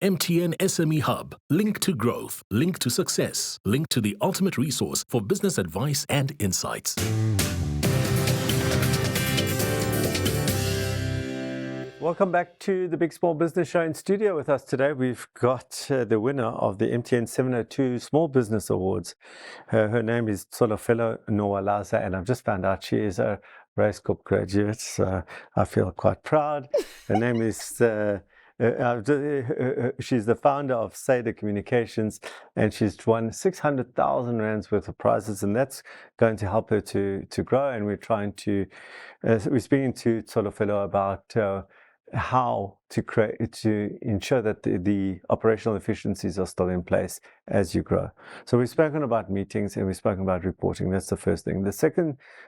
MTN SME Hub. Link to growth, link to success, link to the ultimate resource for business advice and insights. Welcome back to the Big Small Business Show. In studio with us today, we've got the winner of the MTN 702 Small Business Awards. Her name is Tsholofelo Nowalaza, and I've just found out she is a Race Corp graduate, so I feel quite proud. Her name is, she's the founder of Sayda Communications, and she's won 600,000 rands worth of prizes, and that's going to help her to grow. And we're trying to, we're speaking to Tsholofelo about how to ensure that the operational efficiencies are still in place as you grow. So we've spoken about meetings and we've spoken about reporting. That's the first thing. The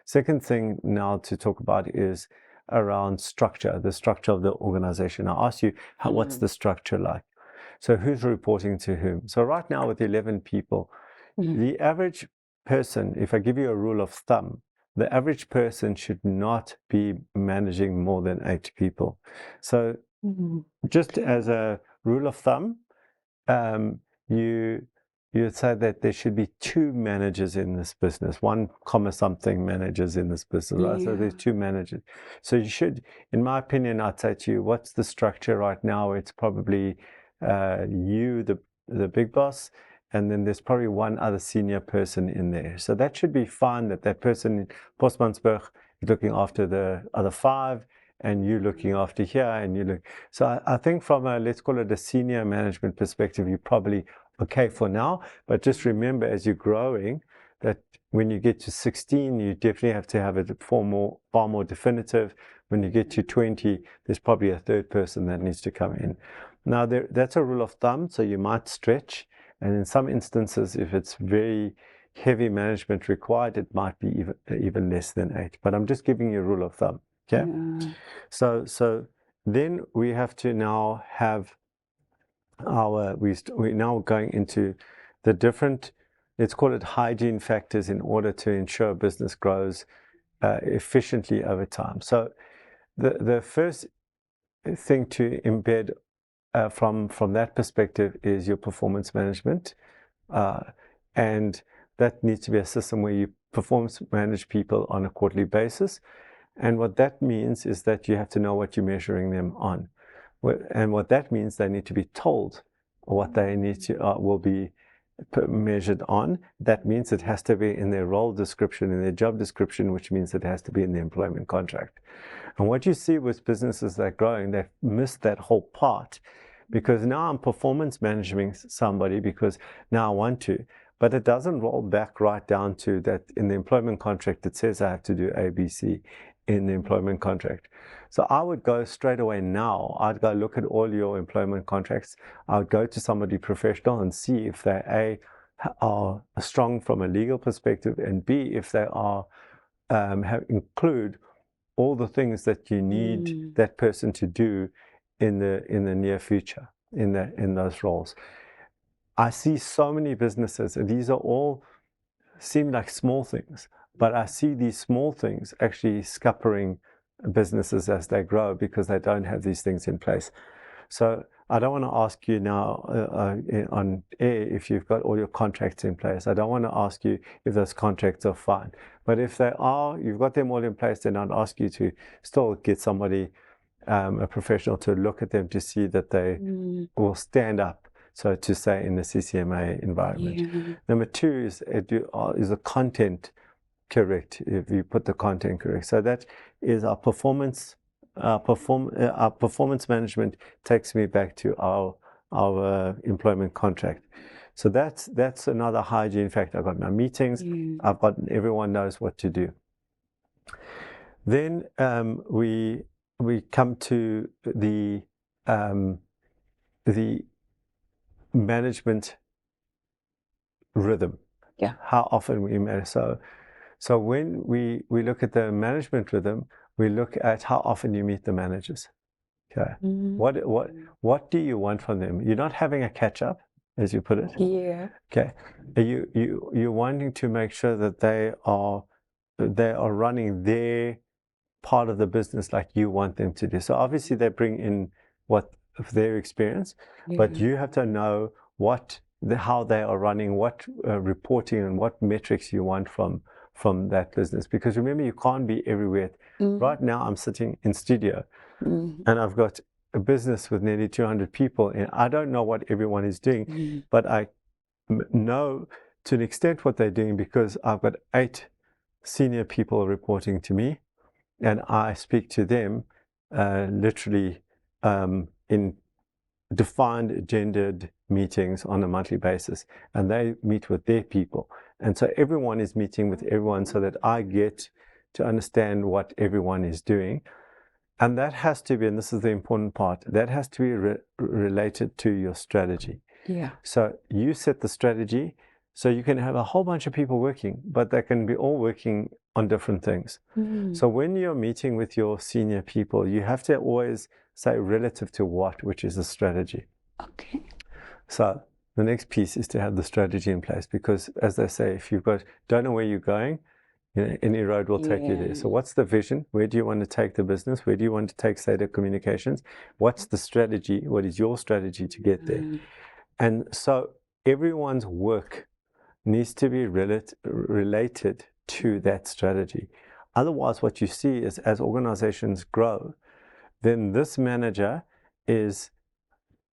second thing now to talk about is around structure, the structure of the organization. I asked you, what's the structure like? So who's reporting to whom? So right now with 11 people, the average person, if I give you a rule of thumb, the average person should not be managing more than 8 people. So just as a rule of thumb, you'd say that there should be 2 managers in this business, 1 comma something managers in this business, right? So there's 2 managers. So you should, in my opinion, I'd say to you, what's the structure right now? It's probably you, the big boss, and then there's probably 1 other senior person in there. So that should be fine, that person in Postmansberg is looking after the other 5, and you looking after here, and you look. So I think from a, let's call it a senior management perspective, you're probably okay for now. But just remember, as you're growing, that when you get to 16, you definitely have to have it far more definitive. When you get to 20, there's probably a 3rd person that needs to come in. Now, that's a rule of thumb, so you might stretch. And in some instances, if it's very heavy management required, it might be even less than 8. But I'm just giving you a rule of thumb. Okay. So then we have to now have we're now going into the different, let's call it hygiene factors, in order to ensure business grows efficiently over time. So the first thing to embed from that perspective is your performance management, and that needs to be a system where you performance manage people on a quarterly basis. And what that means is that you have to know what you're measuring them on, and what that means, they need to be told what they need to will be measured on. That means it has to be in their role description, in their job description, which means it has to be in the employment contract. And what you see with businesses that are growing, they've missed that whole part. Because now I'm performance managing somebody because now I want to, but it doesn't roll back right down to that in the employment contract. It says I have to do A, B, C in the employment contract. So I would go straight away now. I'd go look at all your employment contracts. I would go to somebody professional and see if they A, are strong from a legal perspective, and B, if they are include all the things that you need that person to do in the near future, in those roles. I see so many businesses, and these are all seem like small things, but I see these small things actually scuppering businesses as they grow because they don't have these things in place. So I don't want to ask you now on air if you've got all your contracts in place. I don't want to ask you if those contracts are fine. But if they are, you've got them all in place, then I'd ask you to still get somebody, a professional, to look at them to see that they will stand up, so to say, in the CCMA environment. Number 2 is the content correct, if you put the content correct. So that is our performance. Our performance management takes me back to our employment contract. So that's another hygiene factor. I've got my meetings. I've got, everyone knows what to do. Then we come to the management rhythm. How often we manage. So when we look at the management rhythm, we look at how often you meet the managers. Okay. What do you want from them? You're not having a catch up, as you put it. Okay. You're wanting to make sure that they are running their part of the business like you want them to do. So obviously they bring in what their experience, but you have to know how they are running, what reporting and what metrics you want from that business. Because remember, you can't be everywhere. Right now, I'm sitting in studio, and I've got a business with nearly 200 people, and I don't know what everyone is doing, but I know to an extent what they're doing because I've got 8 senior people reporting to me, and I speak to them literally in defined gendered meetings on a monthly basis, and they meet with their people, and so everyone is meeting with everyone so that I get to understand what everyone is doing. And that has to be, and this is the important part, that has to be related to your strategy. So you set the strategy, so you can have a whole bunch of people working, but they can be all working on different things. So when you're meeting with your senior people, you have to always say relative to what, which is the strategy. So the next piece is to have the strategy in place, because as they say, if don't know where you're going, any road will take you there. So what's the vision? Where do you want to take the business? Where do you want to take Sayda Communications? What's the strategy? What is your strategy to get there? And so everyone's work needs to be related to that strategy. Otherwise, what you see is as organizations grow, then this manager is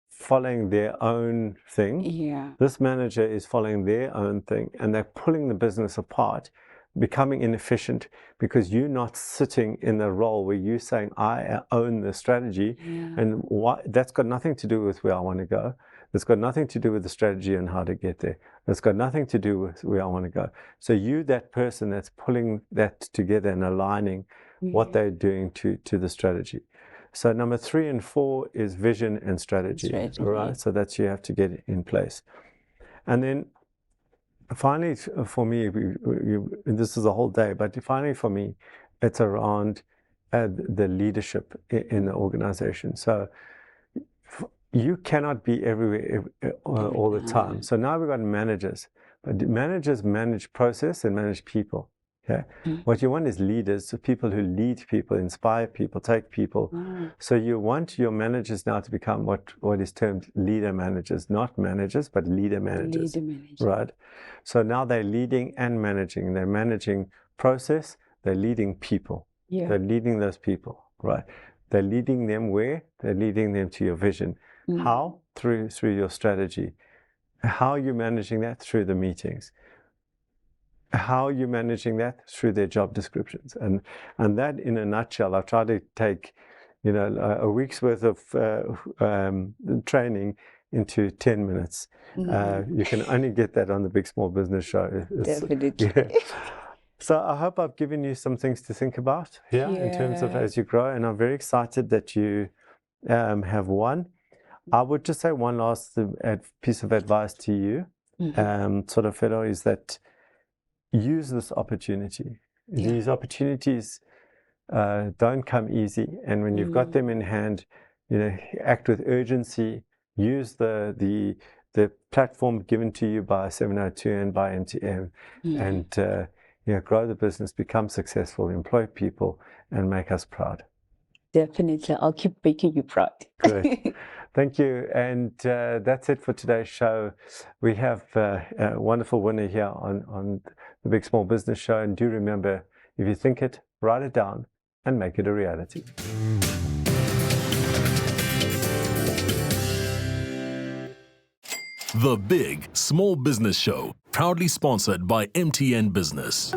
following their own thing. This manager is following their own thing, and they're pulling the business apart, becoming inefficient, because you're not sitting in the role where you're saying, I own the strategy, and that's got nothing to do with where I want to go. It's got nothing to do with the strategy and how to get there. It's got nothing to do with where I want to go. So you, that person that's pulling that together and aligning what they're doing to the strategy. So number 3 and 4 is vision and strategy. Right? So that's you have to get in place. And then finally, for me, this is a whole day, but finally for me, it's around the leadership in the organization. So you cannot be everywhere all the time. So now we've got managers, but managers manage process and manage people. What you want is leaders, so people who lead people, inspire people, take people. So you want your managers now to become what is termed leader managers, not managers, but leader managers. Right? So now they're leading and managing. They're managing process, they're leading people. They're leading those people, right? They're leading them where? They're leading them to your vision. How? Through your strategy. How are you managing that? Through the meetings. How are you managing that? Through their job descriptions. And that, in a nutshell, I've tried to take, a week's worth of training into 10 minutes. You can only get that on the Big Small Business Show. Definitely. So I hope I've given you some things to think about in terms of as you grow. And I'm very excited that you have won. I would just say one last piece of advice to you, Tsholofelo, is that use this opportunity. These opportunities don't come easy, and when you've got them in hand, act with urgency. Use the platform given to you by 702 and by MTM, and grow the business, become successful, employ people, and make us proud. Definitely, I'll keep making you proud. Great. Thank you. And that's it for today's show. We have a wonderful winner here on the Big Small Business Show. And do remember, if you think it, write it down and make it a reality. The Big Small Business Show, proudly sponsored by MTN Business.